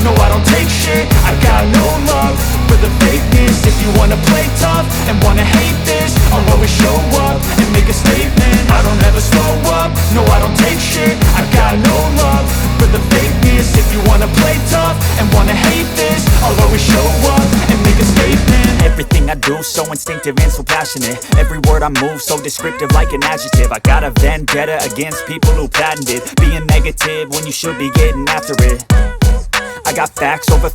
No, I don't take shit, I got no love for the fakeness. If you wanna play tough and wanna hate this, I'll always show up and make a statement. I don't ever slow up, no, I don't take shit, I got no love for the fakeness. If you wanna play tough and wanna hate this, I'll always show up and make a statement. Everything I do so instinctive and so passionate. Every word I move so descriptive like an adjective. I got a vendetta against people who patented being negative when you should be getting after it. I got facts over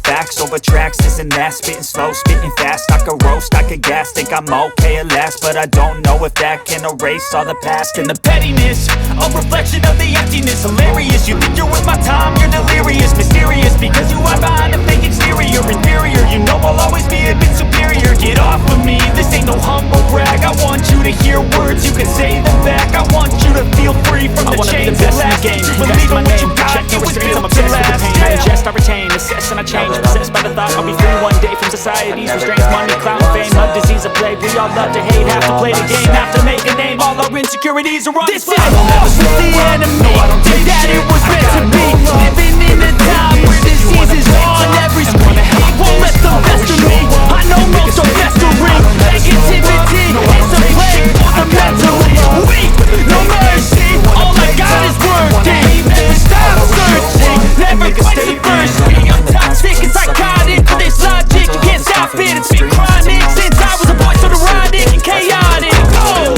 tracks, this and that. Spitting slow, spitting fast, I could roast, I could gas. Think I'm okay at last, but I don't know if that can erase all the past. And the pettiness, a reflection of the emptiness. Hilarious, you think you're worth my time, you're delirious. Mysterious, because you hide behind a fake exterior. Inferior, you know I'll always be a bit superior. Get off of me, this ain't no humble brag. I want you to hear words, you can say them back. I want you to feel free from the chains that last. You believe in what you got, it was built to last. I ingest, I retain, assess and I change. Possessed by the thought I'll be free one day from society's restraints. Money, clout, fame, a disease, a plague. We all love to hate, have to play the game, have to make a name. All our insecurities are on This is war with the enemy. Think that it was meant to be. Living in a time where disease is on every screen. I won't let them fester me. I know most are festering. Negativity is a plague for the mentally weak. No mercy, all I got is working. Stop searching, never quite the first. I'm toxic and psychotic, but this logic, you can't stop it. It's been chronic since I was a boy, so neurotic and chaotic. Oh!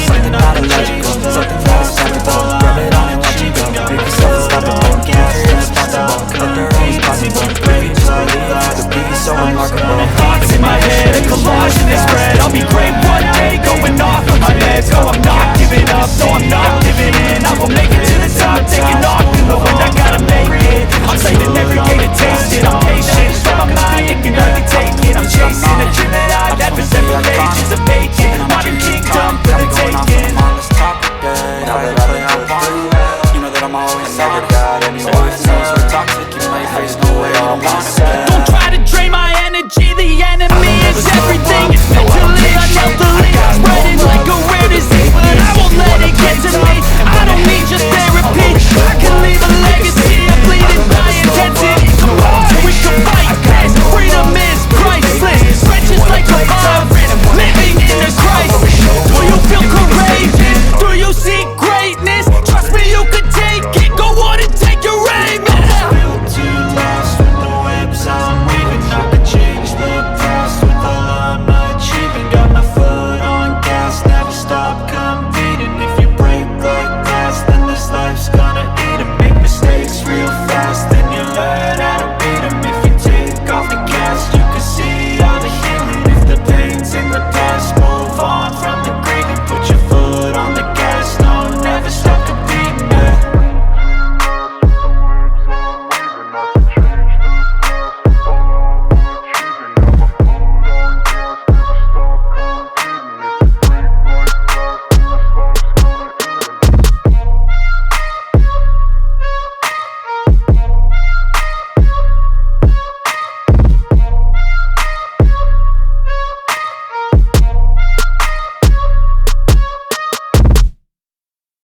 Something not illogical, something not acceptable. Rub it on and watch it go. Make yourself unstoppable, can't be irresponsible. But they're always possible, if you just believe it to be so remarkable. Thoughts in my head, a collage in this spread. I'll be great one day, going off of my meds. No, I'm not giving up, no, I'm not giving in. I will make it to the top, taking off in the wind. I gotta make it, I'm saving every day to taste it. I'm patient, but my mind, it can hardly take it. I'm chasing a dream that I've had for several pages of bacon. Modern kingdom for the taking. Now that I've been out, you know that I'm always never got anyone. Knows we're toxic, you might face no way I don't wanna stay.